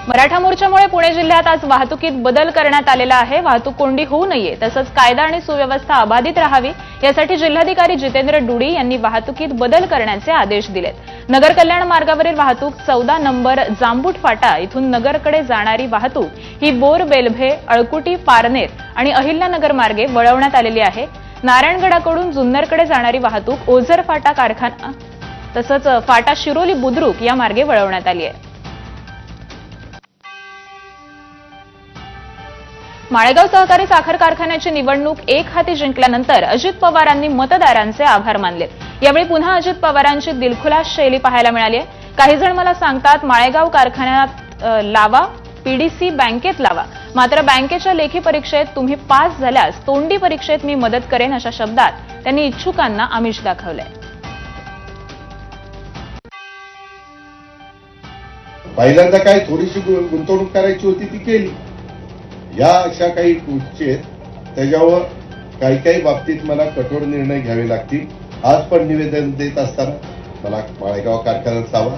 मराठा मोर्चामुळे पुणे जिल्ह्यात आज वाहतुकीत बदल करण्यात आलेला आहे। वाहतूक कोंडी होऊ नये तसंच कायदा आणि सुव्यवस्था अबाधित राहावी यासाठी जिल्हाधिकारी जितेंद्र डुडी यांनी वाहतुकीत बदल करण्याचे आदेश दिलेत। नगर कल्याण मार्गावरील वाहतूक 14 नंबर जांबूट फाटा इथून नगरकडे जाणारी वाहतूक ही बोर बेलभे अळकुटी पारनेर आणि अहिल्यानगर मार्गे वळवण्यात आलेली आहे। नारायणगडाकडून जुन्नरकडे जाणारी वाहतूक ओझर फाटा कारखाना तसंच फाटा शिरोली बुद्रुक या मार्गे वळवण्यात आली आहे। माळेगाव सहकारी साखर कारखान्याची निवडणूक एक हाती जिंकल्यानंतर अजित पवारांनी मतदारांचे आभार मानले। यावेळी पुन्हा अजित पवारांची दिलखुलास शैली पाहायला मिळाली आहे। काही जण मला सांगतात माळेगाव कारखान्यात लावा, पीडीसी बँकेत लावा, मात्र बँकेच्या लेखी परीक्षेत तुम्ही पास झाल्यास तोंडी परीक्षेत मी मदत करेन अशा शब्दात त्यांनी इच्छुकांना आमिष दाखवलंय। पहिल्यांदा काय थोडीशी गुंतवणूक करायची होती ती केली। या अशा काही गोष्टी आहेत त्याच्यावर काही बाबतीत मला कठोर निर्णय घ्यावे लागतील। आज पण निवेदन देत असताना मला माळेगाव कारखान्यात लावा,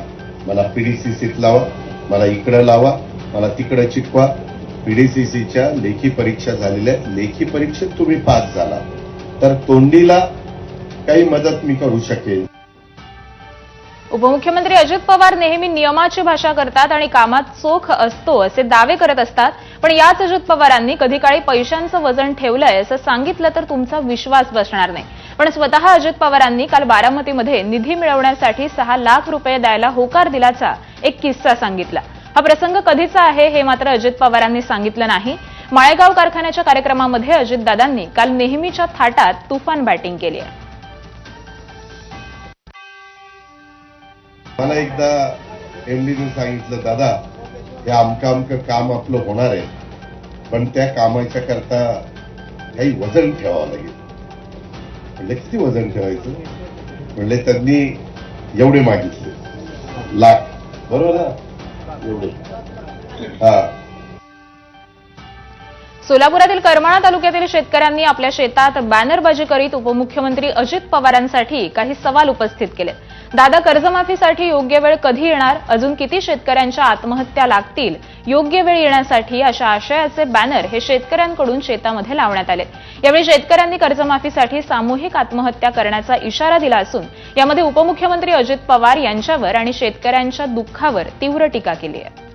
मला पीडीसीसीत लावा, मला इकडं लावा, मला तिकडं चिटवा। पीडीसीसीच्या लेखी परीक्षा झालेल्या लेखी परीक्षेत तुम्ही पास झाला तर तोंडीला काही मदत मी करू शकेल। उपमुख्यमंत्री अजित पवार नेहमी नियमाची भाषा करतात आणि कामात चोख असतो असे दावे करत असतात, पण याच अजित पवारांनी कधी काळी पैशांचं वजन ठेवलंय असं सांगितलं तर तुमचा विश्वास बसणार नाही। पण स्वतः अजित पवारांनी काल बारामतीमध्ये निधी मिळवण्यासाठी 6 लाख रुपये द्यायला होकार दिल्याचा एक किस्सा सांगितला। हा प्रसंग कधीचा आहे हे मात्र अजित पवारांनी सांगितलं नाही। माळेगाव कारखान्याच्या कार्यक्रमामध्ये अजितदादांनी काल नेहमीच्या थाटात तुफान बॅटिंग केली आहे। मला एकदा एमडीने सांगितलं, दादा हे अमकं काम आपलं होणार आहे, पण त्या कामाच्या करता काही वजन ठेवावं लागेल। म्हणजे किती वजन ठेवायचं? म्हणजे त्यांनी एवढे मागितले, लाख, बरोबर ना? एवढे। हा। सोलापुरातील करमाळा तालुक्यातील शेतकऱ्यांनी आपल्या शेतात बॅनरबाजी करीत उपमुख्यमंत्री अजित पवारांसाठी काही सवाल उपस्थित केले। दादा, कर्जमाफीसाठी योग्य वेळ कधी येणार? अजून किती शेतकऱ्यांच्या आत्महत्या लागतील? योग्य वेळ येण्यासाठी अशा आशयाचे बॅनर हे शेतकऱ्यांकडून शेतामध्ये लावण्यात आले। यावेळी शेतकऱ्यांनी कर्जमाफीसाठी सामूहिक आत्महत्या करण्याचा इशारा दिला असून यामध्ये उपमुख्यमंत्री अजित पवार यांच्यावर आणि शेतकऱ्यांच्या दुःखावर तीव्र टीका केली आहे।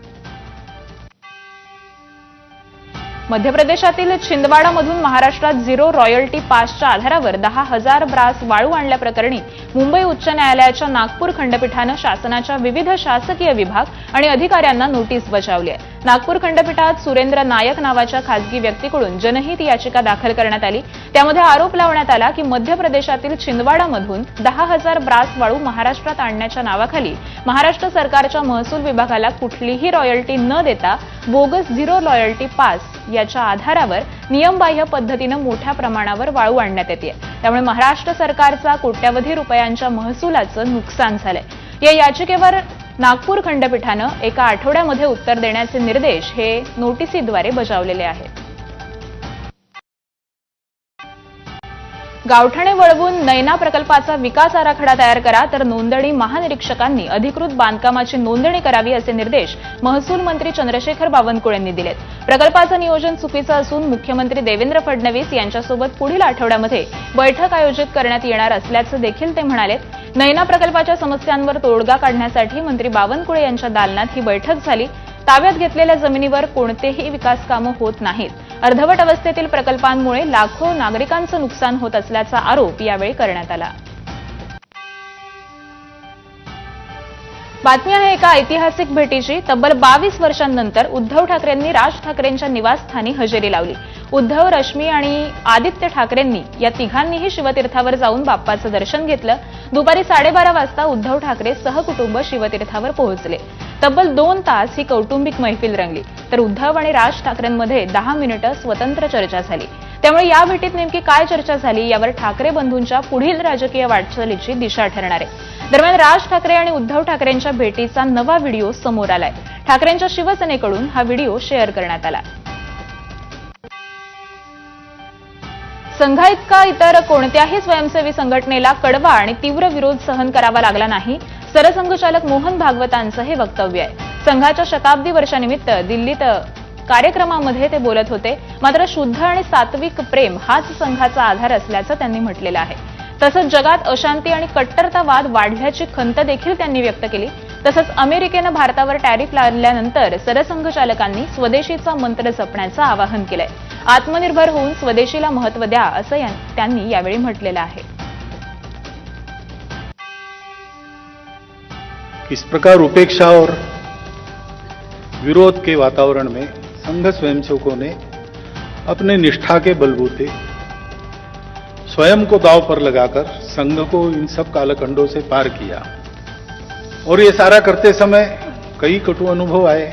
मध्य प्रदेशातील छिंदवाडामधून महाराष्ट्रात झिरो रॉयल्टी पासच्या आधारावर 10,000 ब्रास वाळू आणल्याप्रकरणी मुंबई उच्च न्यायालयाच्या नागपूर खंडपीठानं शासनाच्या विविध शासकीय विभाग आणि अधिकाऱ्यांना नोटीस बजावली आहे। नागपूर खंडपीठात सुरेंद्र नायक नावाच्या खासगी व्यक्तीकडून जनहित याचिका दाखल करण्यात आली। त्यामध्ये आरोप लावण्यात आला की मध्य प्रदेशातील छिंदवाडामधून 10,000 ब्रास वाळू महाराष्ट्रात आणण्याच्या नावाखाली महाराष्ट्र सरकारच्या महसूल विभागाला कुठलीही रॉयल्टी न देता बोगस झिरो रॉयल्टी पास याच्या आधारावर नियमबाह्य पद्धतीनं मोठ्या प्रमाणावर वाळू आणण्यात येते। त्यामुळे महाराष्ट्र सरकारचा कोट्यवधी रुपयांच्या महसुलाचं नुकसान झालंय। या याचिकेवर नागपूर खंडपीठानं एका आठवड्यामध्ये उत्तर देण्याचे निर्देश हे नोटिसीद्वारे बजावलेले आहेत। गावठाणे वळवून नैना प्रकल्पाचा विकास आराखडा तयार करा तर नोंदणी महानिरीक्षकांनी अधिकृत बांधकामाची नोंदणी करावी असे निर्देश महसूल मंत्री चंद्रशेखर बावनकुळेंनी दिलेत। प्रकल्पाचं नियोजन चुकीचं असून मुख्यमंत्री देवेंद्र फडणवीस यांच्यासोबत पुढील आठवड्यामध्ये बैठक आयोजित करण्यात येणार असल्याचं देखील ते म्हणालेत। नैना प्रकल्पाच्या समस्यांवर तोडगा काढण्यासाठी मंत्री बावनकुळे यांच्या दालनात ही बैठक झाली। ताब्यात घेतलेल्या जमिनीवर कोणतेही विकास कामं होत नाहीत। अर्धवट अवस्थेतील प्रकल्पांमुळे लाखो नागरिकांचं नुकसान होत असल्याचा आरोप यावेळी करण्यात आला। बातमी आहे एका ऐतिहासिक भेटीची। तब्बल 22 वर्षांनंतर उद्धव ठाकरेंनी राज ठाकरेंच्या निवासस्थानी हजेरी लावली। उद्धव, रश्मी आणि आदित्य ठाकरेंनी या तिघांनीही शिवतीर्थावर जाऊन बाप्पाचं दर्शन घेतलं। दुपारी 12:30 वाजता उद्धव ठाकरे सहकुटुंब शिवतीर्थावर पोहोचले। तब्बल 2 तास ही कौटुंबिक मैफिल रंगली तर उद्धव आणि राज ठाकरेंमध्ये 10 मिनिटं स्वतंत्र चर्चा झाली। त्यामुळे या भेटीत नेमकी काय चर्चा झाली यावर ठाकरे बंधूंच्या पुढील राजकीय वाटचालीची दिशा ठरणार आहे। दरम्यान राज ठाकरे आणि उद्धव ठाकरेंच्या भेटीचा नवा व्हिडिओ समोर आलाय। ठाकरेंच्या शिवसेनेकडून हा व्हिडिओ शेअर करण्यात आला। संघाइतका इतर कोणत्याही स्वयंसेवी संघटनेला कडवा आणि तीव्र विरोध सहन करावा लागला नाही, सरसंघचालक मोहन भागवतांचं हे वक्तव्य आहे। संघाच्या शताब्दी वर्षानिमित्त दिल्लीत कार्यक्रमामध्ये ते बोलत होते. मात्र शुद्ध आणि सात्विक प्रेम हाच संघाचा आधार असल्याचं त्यांनी म्हटलेलं आहे. तसंच जगात अशांती आणि कट्टरतावाद वाढल्याची खंत देखील त्यांनी व्यक्त केली. तसंच अमेरिकेनं भारतावर टॅरिफ लादल्यानंतर सरसंघचालकांनी स्वदेशीचा मंत्र जपण्याचं आवाहन केलंय. आत्मनिर्भर होऊन स्वदेशीला महत्त्व द्या असं त्यांनी यावेळी म्हटलेलं आहे. किस प्रकार उपेक्षा और विरोध के वातावरण में संघ स्वयंसेवकों ने अपने निष्ठा के बलबूते स्वयं को दांव पर लगाकर संघ को इन सब कालखंडों से पार किया। और ये सारा करते समय कई कटु अनुभव आए,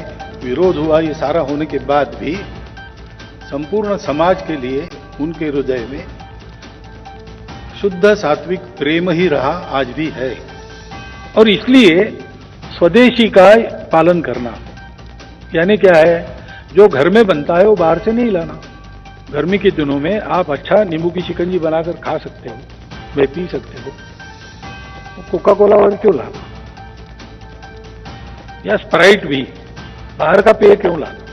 विरोध हुआ। ये सारा होने के बाद भी संपूर्ण समाज के लिए उनके हृदय में शुद्ध सात्विक प्रेम ही रहा, आज भी है। और इसलिए स्वदेशी का पालन करना यानी क्या है, जो घर में बनता है वो बाहर से नहीं लाना। गर्मी के दिनों में आप अच्छा नींबू की शिकंजी बनाकर खा सकते हो, वे पी सकते हो, कोका कोला और क्यों लाना, या स्प्राइट भी बाहर का पेय क्यों लाना,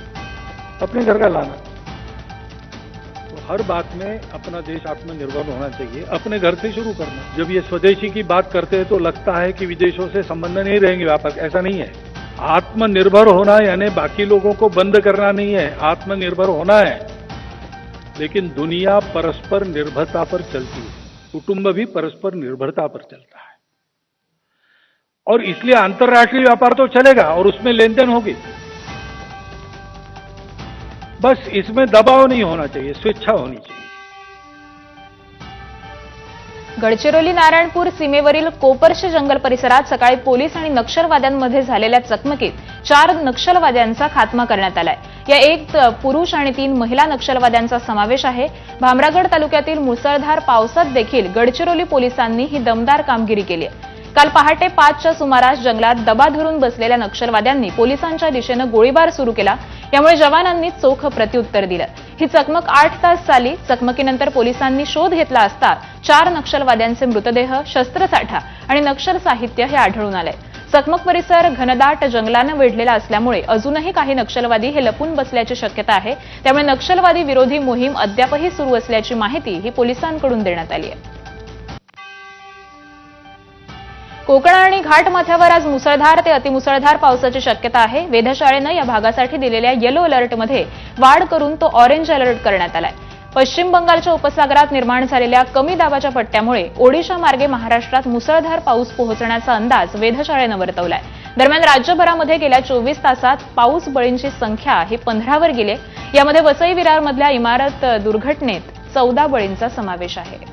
अपने घर का लाना। तो हर बात में अपना देश आत्मनिर्भर होना चाहिए, अपने घर से शुरू करना। जब ये स्वदेशी की बात करते हैं तो लगता है कि विदेशों से संबंध नहीं रहेंगे व्यापक, ऐसा नहीं है। आत्मनिर्भर होना यानी बाकी लोगों को बंद करना नहीं है, आत्मनिर्भर होना है। लेकिन दुनिया परस्पर निर्भरता पर चलती है, कुटुंब भी परस्पर निर्भरता पर चलता है। और इसलिए अंतर्राष्ट्रीय व्यापार तो चलेगा और उसमें लेन देन होगी, बस इसमें दबाव नहीं होना चाहिए, स्वेच्छा होनी चाहिए। गडचिरोली नारायणपूर सीमेवरील कोपर्शी जंगल परिसरात सकाळी पोलीस आणि नक्षलवाद्यांमध्ये झालेल्या चकमकीत 4 नक्षलवाद्यांचा खात्मा करण्यात आलाय. या 1 पुरुष आणि 3 महिला नक्षलवाद्यांचा समावेश आहे. भामरागड तालुक्यातील मुसळधार पावसात देखील गडचिरोली पोलिसांनी ही दमदार कामगिरी केली आहे. काल पहाटे 5च्या सुमारास जंगलात दबा धरून बसलेल्या नक्षलवाद्यांनी पोलिसांच्या दिशेनं गोळीबार सुरू केला. यामुळे जवानांनी चोख प्रत्युत्तर दिलं. ही चकमक 8 तास चालली. चकमकीनंतर पोलिसांनी शोध घेतला असता 4 नक्षलवाद्यांचे मृतदेह, शस्त्रसाठा आणि नक्षल साहित्य हे आढळून आलंय. चकमक परिसर घनदाट जंगलानं वेढलेला असल्यामुळे अजूनही काही नक्षलवादी हे लपून बसल्याची शक्यता आहे. त्यामुळे नक्षलवादी विरोधी मोहीम अद्यापही सुरू असल्याची माहिती ही पोलिसांकडून देण्यात आली आहे. कोकण आणि घाटमाथ्यावर आज मुसळधार ते अतिमुसळधार पावसाची शक्यता आहे. वेधशाळेनं या भागासाठी दिलेल्या येलो अलर्टमध्ये वाढ करून तो ऑरेंज अलर्ट करण्यात आलाय. पश्चिम बंगालच्या उपसागरात निर्माण झालेल्या कमी दाबाच्या पट्ट्यामुळे ओडिशा मार्गे महाराष्ट्रात मुसळधार पाऊस पोहोचण्याचा अंदाज वेधशाळेनं वर्तवलाय. दरम्यान राज्यभरामध्ये गेल्या 24 तासात पाऊस बळींची संख्या ही 15 वर गेली. यामध्ये वसई विरारमधल्या इमारत दुर्घटनेत 14 बळींचा समावेश आहे.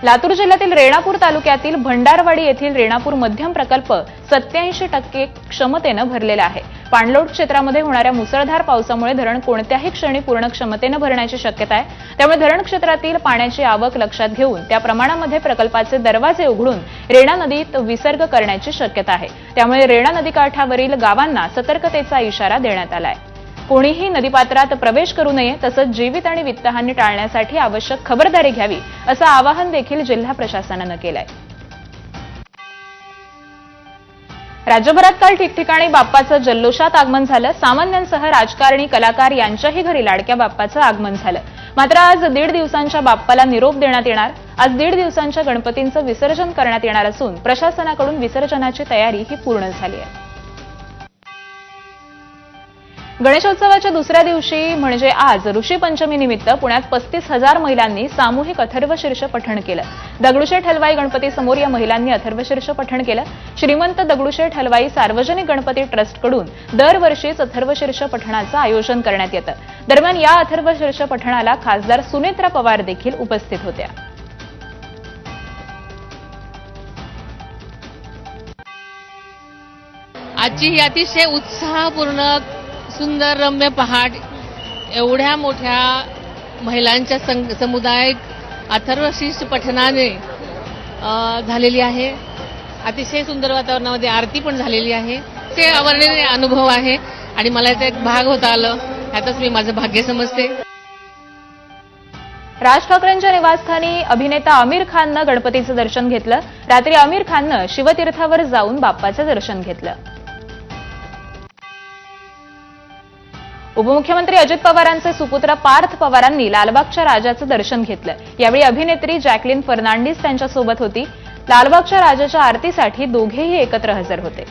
लातूर जिल्ह्यातील रेणापूर तालुक्यातील भंडारवाडी येथील रेणापूर मध्यम प्रकल्प 87% क्षमतेनं भरलेला आहे. पाणलोट क्षेत्रामध्ये होणाऱ्या मुसळधार पावसामुळे धरण कोणत्याही क्षणी पूर्ण क्षमतेनं भरण्याची शक्यता आहे. त्यामुळे धरण क्षेत्रातील पाण्याची आवक लक्षात घेऊन त्या प्रमाणामध्ये प्रकल्पाचे दरवाजे उघडून रेणा नदीत विसर्ग करण्याची शक्यता आहे. त्यामुळे रेणा नदीकाठावरील गावांना सतर्कतेचा इशारा देण्यात आला आहे. कोणीही नदीपात्रात प्रवेश करू नये, तसंच जीवित आणि वित्तहानी टाळण्यासाठी आवश्यक खबरदारी घ्यावी असं आवाहन देखील जिल्हा प्रशासनानं केलंय. राज्यभरात काल ठिकठिकाणी बाप्पाचं जल्लोषात आगमन झालं. सामान्यांसह राजकारणी, कलाकार यांच्याही घरी लाडक्या बाप्पाचं आगमन झालं. मात्र आज 1.5 दिवसांच्या बाप्पाला निरोप देण्यात येणार. आज 1.5 दिवसांच्या गणपतींचं विसर्जन करण्यात येणार असून प्रशासनाकडून विसर्जनाची तयारी ही पूर्ण झाली आहे. गणेशोत्सवाच्या दुसऱ्या दिवशी म्हणजे आज ऋषी पंचमीनिमित्त पुण्यात 35,000 महिलांनी सामूहिक अथर्वशीर्ष पठण केलं. दगडूशेठ हलवाई गणपती समोर या महिलांनी अथर्वशीर्ष पठण केलं. श्रीमंत दगडूशेठ हलवाई सार्वजनिक गणपती ट्रस्टकडून दरवर्षीच अथर्वशीर्ष पठणाचं आयोजन करण्यात येतं. दरम्यान या अथर्वशीर्ष पठणाला खासदार सुनेत्रा पवार देखील उपस्थित होत्या. आजची ही अतिशय उत्साहपूर्ण सुंदर रम्य पहाट एवढ्या मोठ्या महिलांच्या समुदायिक अथर्वशीर्ष पठणाने झालेली आहे. अतिशय सुंदर वातावरणामध्ये आरती पण झालेली आहे. ते अवर्णनीय अनुभव आहे आणि मला याचा एक भाग होता आलं, यातच मी माझं भाग्य समजते. राज ठाकरेंच्या निवासस्थानी अभिनेता आमिर खाननं गणपतीचं दर्शन घेतलं. रात्री आमिर खाननं शिवतीर्थावर जाऊन बाप्पाचं दर्शन घेतलं. उपमुख्यमंत्री अजित पवारांचे सुपुत्र पार्थ पवारांनी लालबागच्या राजाचं दर्शन घेतलं. यावेळी अभिनेत्री जॅकलिन फर्नांडिस त्यांच्यासोबत होती. लालबागच्या राजाच्या आरतीसाठी दोघेही एकत्र हजर होते.